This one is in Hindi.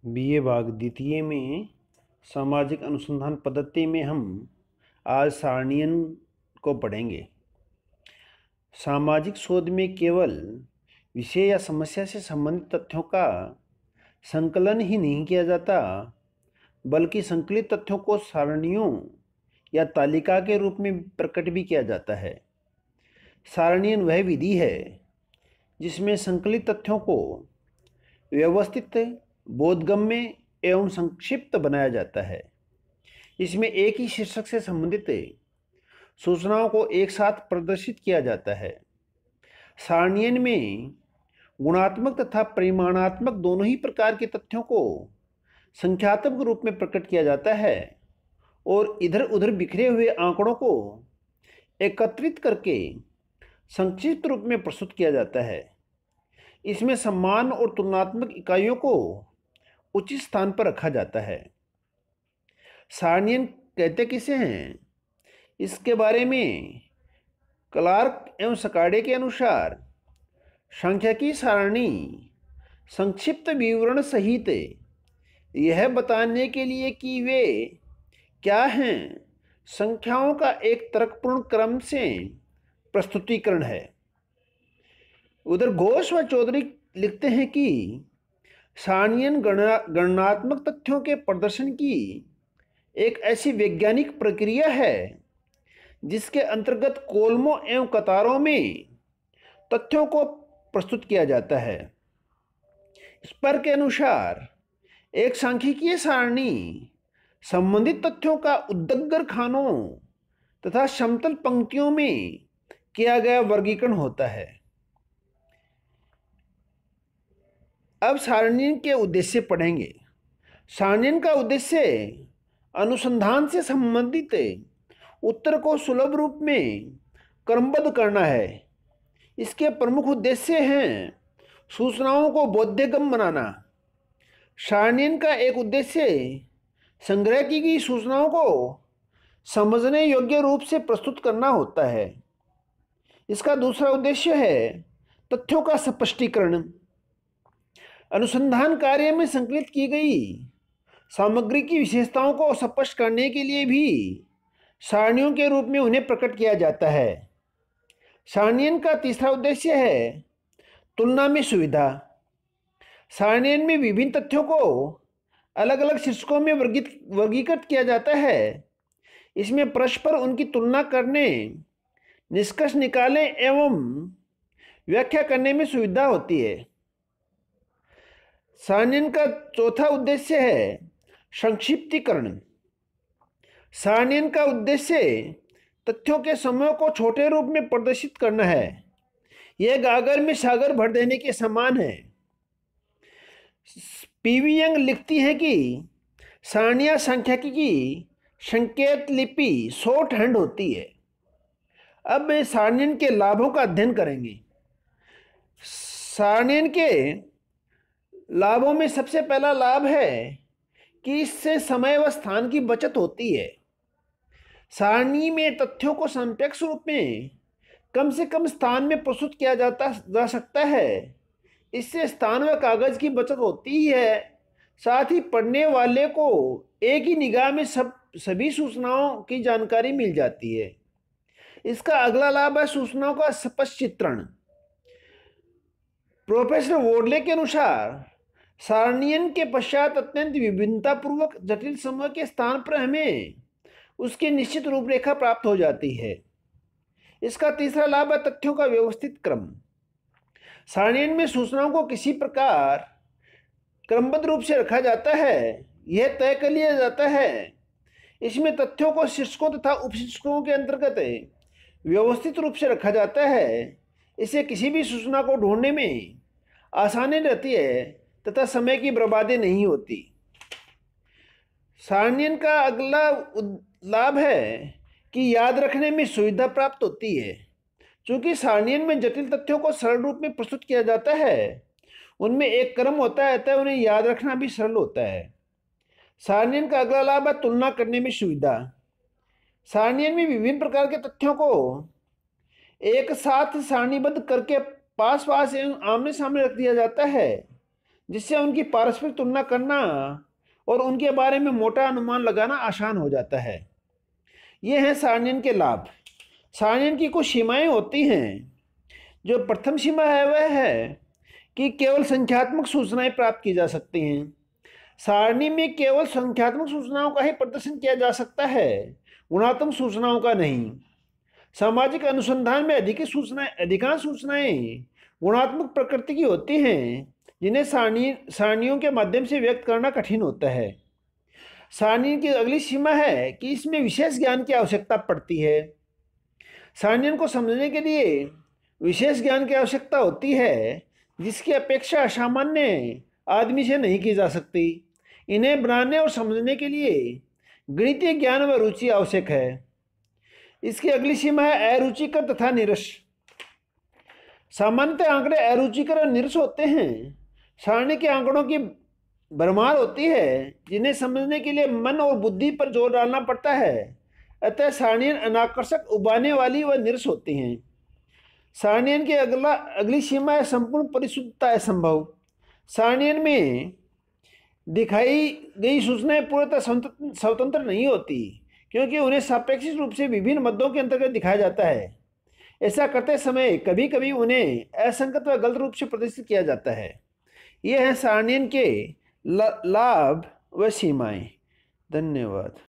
बीए भाग द्वितीय में सामाजिक अनुसंधान पद्धति में हम आज सारणियन को पढ़ेंगे। सामाजिक शोध में केवल विषय या समस्या से संबंधित तथ्यों का संकलन ही नहीं किया जाता, बल्कि संकलित तथ्यों को सारणियों या तालिका के रूप में प्रकट भी किया जाता है। सारणियन वह विधि है जिसमें संकलित तथ्यों को व्यवस्थित, बोधगम्य एवं संक्षिप्त बनाया जाता है। इसमें एक ही शीर्षक से संबंधित सूचनाओं को एक साथ प्रदर्शित किया जाता है। सारणियन में गुणात्मक तथा परिमाणात्मक दोनों ही प्रकार के तथ्यों को संख्यात्मक रूप में प्रकट किया जाता है और इधर उधर बिखरे हुए आंकड़ों को एकत्रित करके संक्षिप्त रूप में प्रस्तुत किया जाता है। इसमें समान और तुलनात्मक इकाइयों को उचित स्थान पर रखा जाता है। सारणियन कहते किसे हैं, इसके बारे में क्लार्क एवं सकाडे के अनुसार सांख्यिकी सारणी संक्षिप्त विवरण सहित यह बताने के लिए कि वे क्या हैं, संख्याओं का एक तर्कपूर्ण क्रम से प्रस्तुतिकरण है। उधर घोष व चौधरी लिखते हैं कि सारणियन गणनात्मक तथ्यों के प्रदर्शन की एक ऐसी वैज्ञानिक प्रक्रिया है जिसके अंतर्गत कॉलमों एवं कतारों में तथ्यों को प्रस्तुत किया जाता है। स्पर के अनुसार एक सांख्यिकीय सारणी संबंधित तथ्यों का उद्दग्गर खानों तथा समतल पंक्तियों में किया गया वर्गीकरण होता है। अब सारणियन के उद्देश्य पढ़ेंगे। सारणियन का उद्देश्य अनुसंधान से संबंधित उत्तर को सुलभ रूप में क्रमबद्ध करना है। इसके प्रमुख उद्देश्य हैं सूचनाओं को बोधगम्य बनाना। सारणियन का एक उद्देश्य संग्रह की गई सूचनाओं को समझने योग्य रूप से प्रस्तुत करना होता है। इसका दूसरा उद्देश्य है तथ्यों का स्पष्टीकरण। अनुसंधान कार्य में संकलित की गई सामग्री की विशेषताओं को स्पष्ट करने के लिए भी सारणियों के रूप में उन्हें प्रकट किया जाता है। सारणियन का तीसरा उद्देश्य है तुलना में सुविधा। सारणियन में विभिन्न तथ्यों को अलग अलग शीर्षकों में वर्गीकृत किया जाता है। इसमें परस्पर उनकी तुलना करने, निष्कर्ष निकालने एवं व्याख्या करने में सुविधा होती है। सारणियन का चौथा उद्देश्य है संक्षिप्तीकरण। सारणियन का उद्देश्य तथ्यों के समूह को छोटे रूप में प्रदर्शित करना है। यह गागर में सागर भर देने के समान है। पीवी यंग लिखती है कि सारणियां सांख्यिकी की संकेत लिपि शॉर्ट हैंड होती है। अब मैं सारणियन के लाभों का अध्ययन करेंगे। सारणियन के लाभों में सबसे पहला लाभ है कि इससे समय व स्थान की बचत होती है। सारणी में तथ्यों को सापेक्ष रूप में कम से कम स्थान में प्रस्तुत किया जा सकता है। इससे स्थान व कागज की बचत होती ही है, साथ ही पढ़ने वाले को एक ही निगाह में सभी सूचनाओं की जानकारी मिल जाती है। इसका अगला लाभ है सूचनाओं का स्पष्ट चित्रण। प्रोफेसर वोडले के अनुसार सारणियन के पश्चात अत्यंत विभिन्नतापूर्वक जटिल समूह के स्थान पर हमें उसकी निश्चित रूपरेखा प्राप्त हो जाती है। इसका तीसरा लाभ है तथ्यों का व्यवस्थित क्रम। सारणियन में सूचनाओं को किसी प्रकार क्रमबद्ध रूप से रखा जाता है, यह तय कर लिया जाता है। इसमें तथ्यों को शीर्षकों तथा उपशीर्षकों के अंतर्गत व्यवस्थित रूप से रखा जाता है। इससे किसी भी सूचना को ढूंढने में आसानी रहती है तथा समय की बर्बादी नहीं होती। सारणियन का अगला लाभ है कि याद रखने में सुविधा प्राप्त होती है। चूंकि सारणियन में जटिल तथ्यों को सरल रूप में प्रस्तुत किया जाता है, उनमें एक क्रम होता है, अतः उन्हें याद रखना भी सरल होता है। सारणियन का अगला लाभ है तुलना करने में सुविधा। सारणियन में विभिन्न प्रकार के तथ्यों को एक साथ सारणीबद्ध करके पास पास एवं आमने सामने रख दिया जाता है, जिससे उनकी पारस्परिक तुलना करना और उनके बारे में मोटा अनुमान लगाना आसान हो जाता है। ये हैं सारणियन के लाभ। सारणियन की कुछ सीमाएं होती हैं। जो प्रथम सीमा है वह है कि केवल संख्यात्मक सूचनाएं प्राप्त की जा सकती हैं। सारणी में केवल संख्यात्मक सूचनाओं का ही प्रदर्शन किया जा सकता है, गुणात्मक सूचनाओं का नहीं। सामाजिक अनुसंधान में अधिकांश सूचनाएं गुणात्मक प्रकृति की होती हैं, जिन्हें सारणियों के माध्यम से व्यक्त करना कठिन होता है। सारणी की अगली सीमा है कि इसमें विशेष ज्ञान की आवश्यकता पड़ती है। सारणियों को समझने के लिए विशेष ज्ञान की आवश्यकता होती है, जिसकी अपेक्षा सामान्य आदमी से नहीं की जा सकती। इन्हें बनाने और समझने के लिए गणितीय ज्ञान व रुचि आवश्यक है। इसकी अगली सीमा है अरुचिकर तथा नीरस। सामान्यतः आंकड़े अरुचिकर और नीरस होते हैं। सारणी के आंकड़ों की भरमार होती है, जिन्हें समझने के लिए मन और बुद्धि पर जोर डालना पड़ता है। अतः सारणियन अनाकर्षक, उबाने वाली व नीरस होती हैं। सारणियन की अगली सीमा है संपूर्ण परिशुद्धता असंभव। सारणियन में दिखाई गई सूचनाएं पूर्णतः स्वतंत्र नहीं होती, क्योंकि उन्हें सापेक्षिक रूप से विभिन्न मदों के अंतर्गत दिखाया जाता है। ऐसा करते समय कभी कभी उन्हें असंगत व गलत रूप से प्रदर्शित किया जाता है। ये हैं सारणियन के लाभ व सीमाएं। धन्यवाद।